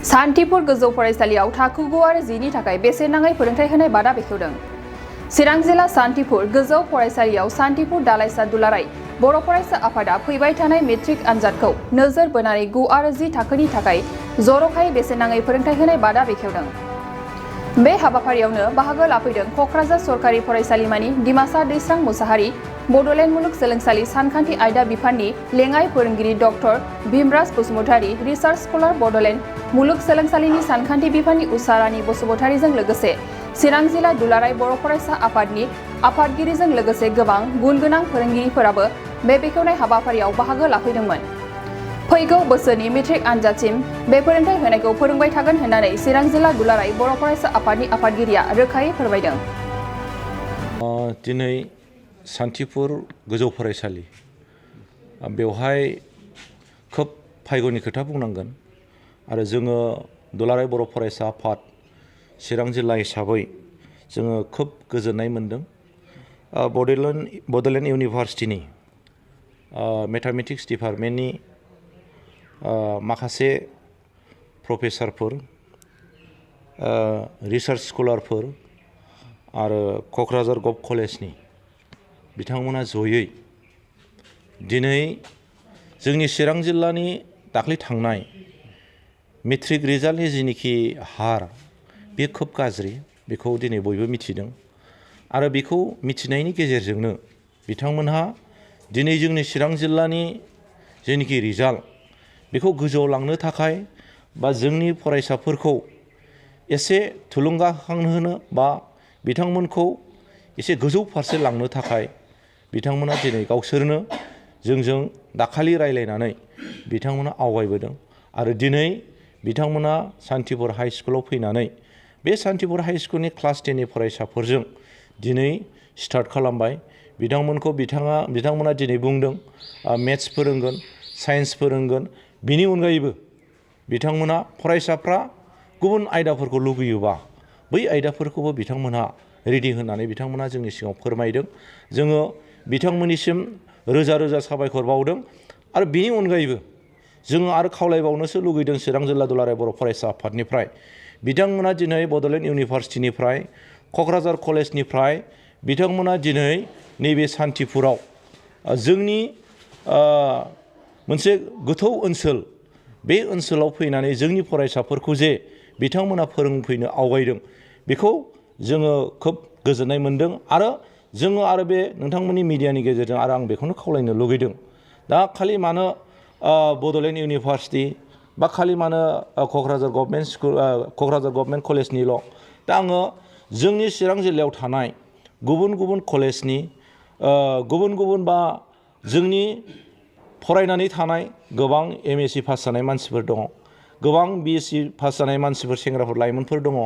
सान्तिपुर गोजौ फरायसालियाव थाखो 9 आरो 10 नि थाखाय बेसेन नाङै फोरोंथाय होनाय बादा बेखेवदों। चिरां जिल्ला सान्तिपुर गोजौ फरायसालियाव सान्तिपुर दालाइसा दुलाराय बर' फरायसा आफादा फैबाय थानाय मेट्रिक आनजादखौ नोजोर बोनानै 9 आरो 10 थाखोनि थाखाय जर'खायै बेसेन नाङै फोरोंथाय होनाय बादा बेखेवदों। बे हाबाफारियावनो बाहागो लाफैदों क'क्राझार सरकारि फरायसालिमानि डिमासा दैस्रां मुसाहारि, बड'लेण्ड मुलुगसोलोंसालि सानखान्थि आयदा बिफाननि लेङाइ फोरोंगिरि doctor Bhimraj Basumatary, research scholar Bodoland मुलुगसोलोंसालिनि सानखान्थि बिफाननि उषा रानी बसुमतारीजों लोगोसे चिरां जिल्ला दुलाराय बर' फरायसा आफादनि आफादगिरिजों लोगोसे गोबां गुन गोनां फोरोंगिरिफोराबो बे बेखेवनाय हाबाफारियाव बाहागो लाफैदोंमोन। फैगौ बोसोरनि मेट्रिक आनजादसिम बे फोरोंथाय होनायखौ फोरोंबाय थागोन होननानै चिरां जिल्ला दुलाराय बर' फरायसा आफादनि आफादगिरिया रोखायै फोरमायदों। दिनै सान्तिपुर गोजौ फरायसालि बेवहाय खोब फायग'नि खोथा बुंनांगोन आरो जोङो दुलाराय बर' फरायसा आफाद चिरां जिल्ला हिसाबै जोङो खोब गोजोननाय मोनदों। बड'लेण्ड इउनिभारसिटिनि मेथामेटिक्स डिपार्टमेन्टनि माखासे प्रफेसारफोर, रिसार्च स्कलारफोर आरो क'क्राझार गभ कलेजनि बिथांमोना जयै दिनै जोंनि चिरां जिल्लानि दाख्लै थांनाय मेट्रिक रिजाल्टनि जिनिखि हार बे खोब गाज्रि, बेखौ दिनै बयबो मिथिदों आरो बेखौ मिथिनायनि गेजेरजोंनो बिथांमोनहा दिनै जोंनि चिरां जिल्लानि जेनिखि रिजाल्ट बेखौ गोजौआव लांनो थाखाय बा जोंनि फरायसाफोरखौ एसे थुलुंगाखांहोनो बा बिथांमोनखौ एसे गोजौ फारसे लांनो थाखाय बिथांमोना दिनै गावसोरनो जोंजों दाखालि रायलायनानै बिथांमोना आवगायबोदों आरो दिनै बिथांमोना सान्तिपुर हाइ स्कुलाव फैनानै बे सान्तिपुर हाइ स्कुलनि क्लास 10नि फरायसाफोरजों दिनै स्टार्ट खालामबाय। बिथांमोना दिनै बुंदों मेथ्स फोरोंगोन, साइन्स फोरोंगोन, बिनि अनगायैबो बिथांमोना फरायसाफ्रा गुबुन आयदाफोरखौ लुगैयोबा बै आयदाफोरखौबो बिथांमोनहा रेडि होननानै बिथांमोना जोंनि सिगाङाव फोरमायदों। जोङो बिथांमोननिसिम रोजा रोजा साबायखर बावदों आरो बिनि अनगायैबो जोङो आरो खावलायबावनोसो लुगैदों चिरां जिल्ला दुलाराय बर' फरायसा आफादनिफ्राय बिथांमोना दिनै बड'लेण्ड इउनिभारसिटिनिफ्राय, क'क्राझार कलेजनिफ्राय बिथांमोना दिनै नैबे सान्तिपुराव जोंनि मोनसे गोथौ ओनसोल, बे ओनसोलाव फैनानै जोंनि फरायसाफोरखौ जे बिथांमोना फोरोंफैनो आवगायदों बेखौ जोङो खोब गोजोननाय मोनदों आरो जोङो आरो बे नोंथांमोननि मिडियानि गेजेरजों आरो आं बेखौनो खावलायनो लुगैदों। दा खालि मानो बड'लेण्ड इउनिभारसिटि बा खालि मानो क'क्राझार गभर्नमेन्ट कलेजनिल', दा आङो जोंनि चिरां जिल्लायाव थानाय गुबुन गुबुन कलेजनि गुबुन बा जोंनि फरायनानै थानाय गोबां MSc पास जानाय मानसिफोर दङ, गोबां BSc पास जानाय मानसिफोर, सेंग्राफोर, लाइमोनफोर दङ,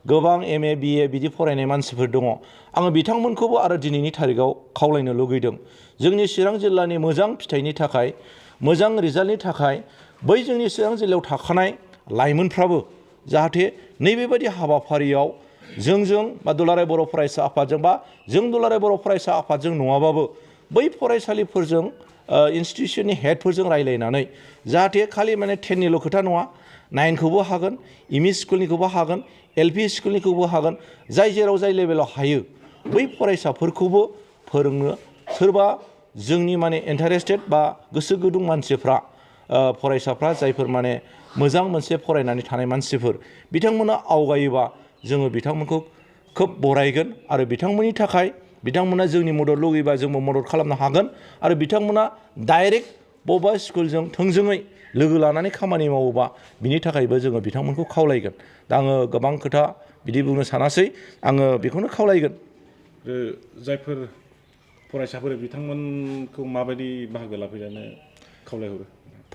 गोबां MA BA बिदि फरायनाय मानसिफोर दङ। आङो बिथांमोनखौबो आरो दिनैनि थारिखआव खावलायनो लुगैदों जोंनि चिरां जिल्लानि मोजां फिथाइनि थाखाय, मोजां रिजाल्टनि थाखाय बै जोंनि चिरां जिल्लायाव थाखानाय लाइमोनफ्राबो जाहाथे नैबेबायदि हाबाफारियाव जोंजों बा दुलाराय बर' फरायसा आफादजों बा जों दुलाराय बर' फरायसा आफादजों नङाबाबो बै फरायसालिफोरजों इन्सटिटिउसननि हेडफोरजों रायलायनानै जाहाथे खालि माने 10निल' खोथा नङा, 9खौबो हागोन, ME स्कुलनिखौबो हागोन, LP स्कुलनिखौबो हागोन, जाय जेराव जाय लेभेलाव हायो बै फरायसाफोरखौबो फोरोंनो सोरबा जोंनि माने इन्टारेस्टेड बा गोसो गुदुं मानसिफ्रा फरायसाफ्रा जायफोर माने मोजां मोनसे फरायनानै थानाय मानसिफोर बिथांमोना आवगायोबा जोङो बिथांमोनखौ खोब बरायगोन आरो बिथांमोननि थाखाय बिथांमोना जोंनि मदद लुगैबा जोंबो मदद खालामनो हागोन आरो बिथांमोना डाइरेक्ट बबेबा स्कुलजों थोंजोङै लोगो लानानै खामानि मावोबा बिनि थाखायबो जोङो बिथांमोनखौ खावलायगोन। दा आङो गोबां खोथा बिदि बुंनो सानासै, आङो बेखौनो खावलायगोन। जायफोर फरायसाफोर बिथांमोनखौ माबायदि बाहागो लाफैजानो खावलायहरो?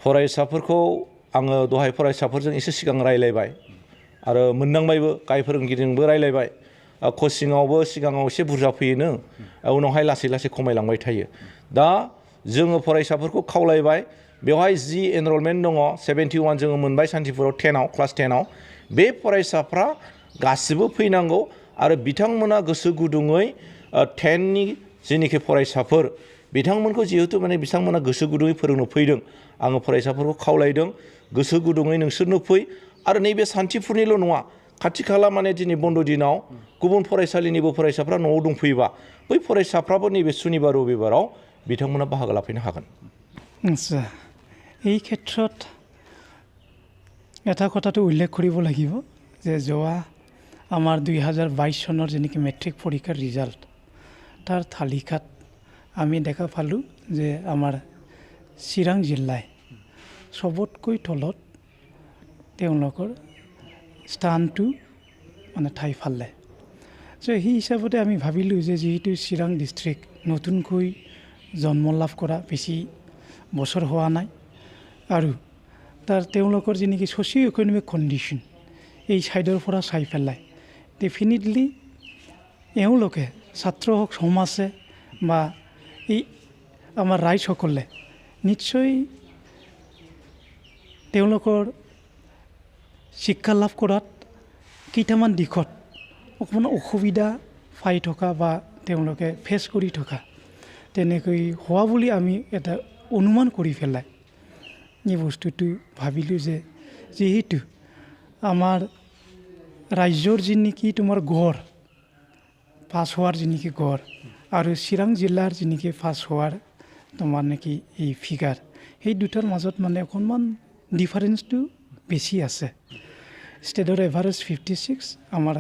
फरायसाफोरखौ आङो दहाय फरायसाफोरजों एसे सिगां रायलायबाय आरो मोनदांबायबो, गाहाय फोरोंगिरिजोंबो रायलायबाय। कचिंआवबो सिगाङाव एसे बुरजा फैयोनो, उनावहाय लासै लासै खमायलांबाय थायो। दा जोङो फरायसाफोरखौ खावलायबाय, बेवहाय जि एनरलमेन्ट दङ 71 जोङो मोनबाय सान्तिपुराव 10आव, क्लास 10आव, बे फरायसाफ्रा गासिबो फैनांगौ आरो बिथांमोना गोसो गुदुङै 10नि जेनिखि फरायसाफोर बिथांमोनखौ जिहेतु माने बिथांमोना गोसो गुदुङै फोरोंनो फैदों, आङो फरायसाफोरखौ खावलायदों गोसो गुदुङै नोंसोरनो फै आरो नैबे सान्थिपुरनिल' नङा खाथि खाला माने दिनै बन्द' दिनाव गुबुन फरायसालिनिबो फरायसाफ्रा न'आव दंफैयोबा बै फरायसाफ्राबो नैबे सुनिबार रबिबाराव बिथांमोना बाहागो लाफैनो हागोन। আচ্ছা, এই ক্ষেত্ৰত এটা কথাটো উল্লেখ কৰিব লাগিব যে যোৱা আমাৰ 2022 চনৰ যেনেকৈ মেট্ৰিক পৰীক্ষাৰ ৰিজাল্ট তাৰ তালিকাত আমি দেখা পালোঁ যে আমাৰ চিৰাং জিলাই চবতকৈ তলত তেওঁলোকৰ স্থানটো মানে ঠাই পালে। চ' সেই হিচাপতে আমি ভাবিলোঁ যে যিহেতু চিৰাং ডিষ্ট্ৰিক্ট নতুনকৈ জন্ম লাভ কৰা বেছি বছৰ হোৱা নাই আৰু তাৰ তেওঁলোকৰ যেনেকৈ ছ'চিঅ' ইকনমিক কণ্ডিশ্যন এই ছাইডৰ পৰা চাই পেলাই ডেফিনেটলি এওঁলোকে ছাত্ৰ সমাজে বা এই আমাৰ ৰাইজসকলে নিশ্চয় তেওঁলোকৰ শিক্ষা লাভ কৰাত কেইটামান দিশত অকণমান অসুবিধা পাই থকা বা তেওঁলোকে ফেচ কৰি থকা তেনেকৈ হোৱা বুলি আমি এটা অনুমান কৰি পেলাই এই বস্তুটো ভাবিলোঁ যে যিহেতু আমাৰ ৰাজ্যৰ যি নেকি তোমাৰ গড় পাছ হোৱাৰ যি নেকি গড় আৰু চিৰাং জিলাৰ যি নেকি পাছ হোৱাৰ তোমাৰ নেকি এই ফিগাৰ সেই দুটাৰ মাজত মানে অকণমান ডিফাৰেঞ্চটো বেছি আছে। ষ্টেটৰ এভাৰেজ 56 আমাৰ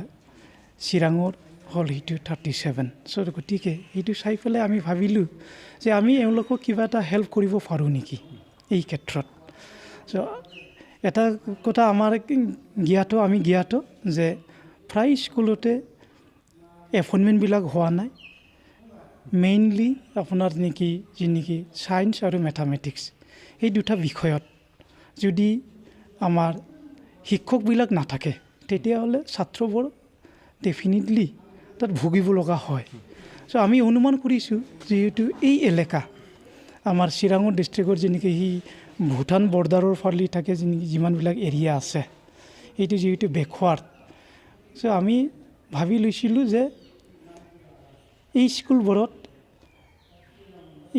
চিৰাঙৰ হ'ল সেইটো 37। চ' গতিকে সেইটো চাই পেলাই আমি ভাবিলোঁ যে আমি এওঁলোকক কিবা এটা হেল্প কৰিব পাৰোঁ নেকি এই ক্ষেত্ৰত। চ' এটা কথা আমাৰ আমি জ্ঞাত যে প্ৰায় স্কুলতে এপইণ্টমেণ্টবিলাক হোৱা নাই। মেইনলি আপোনাৰ নেকি যি নেকি ছায়েন্স আৰু মেথামেটিক্স এই দুটা বিষয়ত যদি আমাৰ শিক্ষকবিলাক নাথাকে তেতিয়াহ'লে ছাত্ৰবোৰ ডেফিনেটলি তাত ভুগিব লগা হয়। চ' আমি অনুমান কৰিছোঁ যিহেতু এই এলেকা আমাৰ চিৰাঙৰ ডিষ্ট্ৰিক্টৰ যেনেকৈ সি ভূটান বৰ্ডাৰৰ ফালে থাকে যিমানবিলাক এৰিয়া আছে এইটো যিহেতু বেকৱাৰ্ড। চ' আমি ভাবি লৈছিলোঁ যে এই স্কুলবোৰত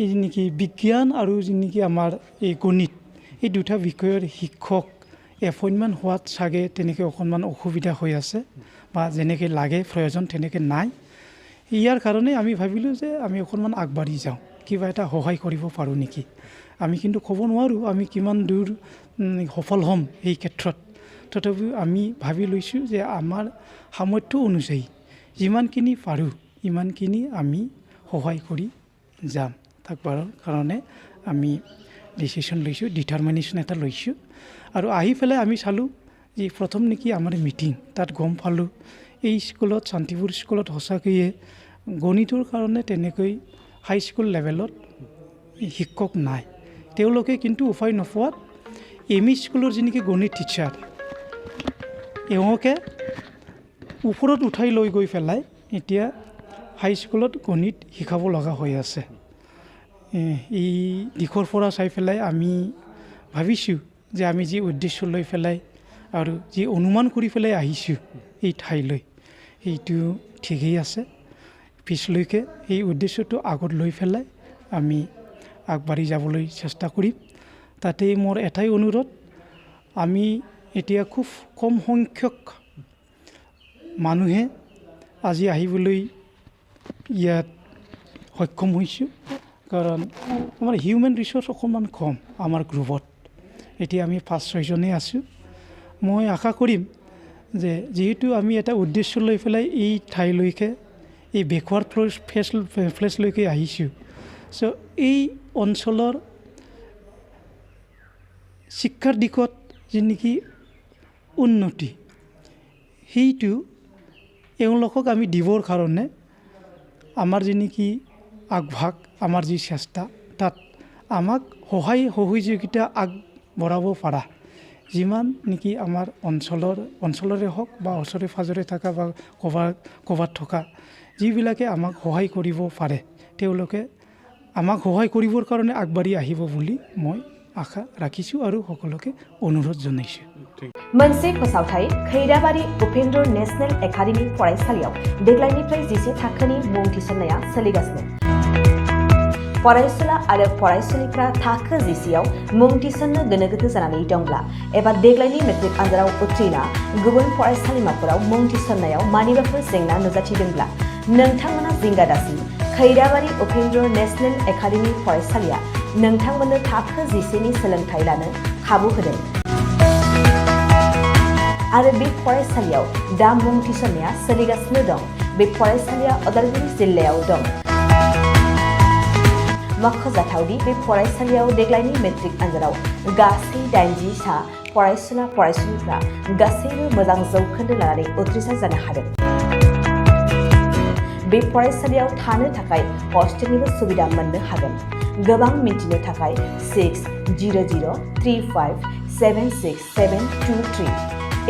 এই নেকি বিজ্ঞান আৰু যি নেকি আমাৰ এই গণিত এই দুটা বিষয়ৰ শিক্ষক এপইণ্টমেণ্ট হোৱাত চাগে তেনেকৈ অকণমান অসুবিধা হৈ আছে বা যেনেকৈ লাগে প্ৰয়োজন তেনেকৈ নাই। ইয়াৰ কাৰণে আমি ভাবিলোঁ যে আমি অকণমান আগবাঢ়ি যাওঁ, কিবা এটা সহায় কৰিব পাৰোঁ নেকি। আমি কিন্তু ক'ব নোৱাৰোঁ আমি কিমান দূৰ সফল হ'ম এই ক্ষেত্ৰত। তথাপিও আমি ভাবি লৈছোঁ যে আমাৰ সামৰ্থ্য অনুযায়ী যিমানখিনি পাৰোঁ ইমানখিনি আমি সহায় কৰি যাম। তাৰ কাৰণে আমি ডিচিশ্যন লৈছোঁ, ডিটাৰমিনেশ্যন এটা লৈছোঁ। আৰু আহি পেলাই আমি চালোঁ যে প্ৰথম নেকি আমাৰ মিটিং তাত গম পালোঁ এই স্কুলত শান্তিপুৰ স্কুলত সঁচাকৈয়ে গণিতৰ কাৰণে তেনেকৈ হাইস্কুল লেভেলত শিক্ষক নাই। তেওঁলোকে কিন্তু উপায় নোপোৱাত এম.ই. স্কুলৰ যি নেকি গণিত টিচাৰ এওঁকে ওপৰত উঠাই লৈ গৈ পেলাই এতিয়া হাইস্কুলত গণিত শিকাব লগা হৈ আছে। এই দিশৰ পৰা চাই পেলাই আমি ভাবিছোঁ যে আমি যি উদ্দেশ্য লৈ পেলাই আৰু যি অনুমান কৰি পেলাই আহিছোঁ এই ঠাইলৈ সেইটো ঠিকেই আছে। পিছলৈকে এই উদ্দেশ্যটো আগত লৈ পেলাই আমি আগবাঢ়ি যাবলৈ চেষ্টা কৰিম। তাতেই মোৰ এটাই অনুৰোধ, আমি এতিয়া খুব কম সংখ্যক মানুহে আজি আহিবলৈ ইয়াত সক্ষম হৈছোঁ, কাৰণ আমাৰ হিউমেন ৰিচোৰ্চ অকণমান কম আমাৰ গ্ৰুপত। এতিয়া আমি 5-6 জনেই আছোঁ। মই আশা কৰিম যে যিহেতু আমি এটা উদ্দেশ্য লৈ পেলাই এই ঠাইলৈকে এই বেকৱাৰ্ড প্লেচলৈকে আহিছোঁ, চ' এই অঞ্চলৰ শিক্ষাৰ দিশত যি নেকি উন্নতি সেইটো এওঁলোকক আমি দিবৰ কাৰণে আমাৰ যি নেকি আগভাগ আমাৰ যি চেষ্টা তাত আমাক সহযোগিতা আগবঢ়াব পৰা যিমান নেকি আমাৰ অঞ্চলৰে হওক বা ওচৰে পাঁজৰে থকা বা ক'ৰবাত থকা যিবিলাকে আমাক সহায় কৰিব পাৰে তেওঁলোকে আমাক সহায় কৰিবৰ কাৰণে আগবাঢ়ি আহিব বুলি মই আশা ৰাখিছোঁ আৰু সকলোকে অনুৰোধ জনাইছোঁ। मोनसे फोसावथाय खैराबारि उपेन्द्र नेशनेल एकाडेमि फरायसालियाव देग्लायनिफ्राय 10 थाखोनि मुं थिसननाया सोलिगासिनो। फरायसुला आरो फरायसुलिफ्रा थाखो जिसेआव मुं थिसननो गोनो गोथो जानानै दंब्ला एबा देग्लायनि मेट्रिक आनजादाव उथ्रिना गुबुन फरायसालिमाफोराव मुं थिसननायाव मानिबाफोर जेंना नुजाथिदोंब्ला नोंथांमोना जिंगा दासि खैराबारि उपेन्द्र नेशनेल एकाडेमि फरायसालिया नोंथांमोननो थाखो जिसेनि सोलोंथाइ लानो खाबु होदों आरो बे फरायसालियाव दा मुं थिसननाया सोलिगासिनो दं। बे फरायसालिया उदालगुरि जिल्लायाव दं। मख'जाथावदि बे फरायसालियाव देग्लायनि मेट्रिक आनजादाव गासै 80 सा फरायसुला फरायसुलिफ्रा गासैबो मोजां जौखोन्दो लानानै उथ्रिसार जानो हादों। बे फरायसालियाव थानो थाखाय हस्टेलनिबो सुबिदा मोननो हागोन। गोबां मिन्थिनो थाखाय 6003576723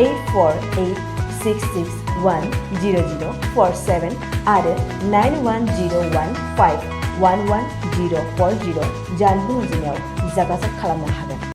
84866100047 आरो 9101511040 जानबुं अनजिमायाव जगाजग खालामनो हागोन।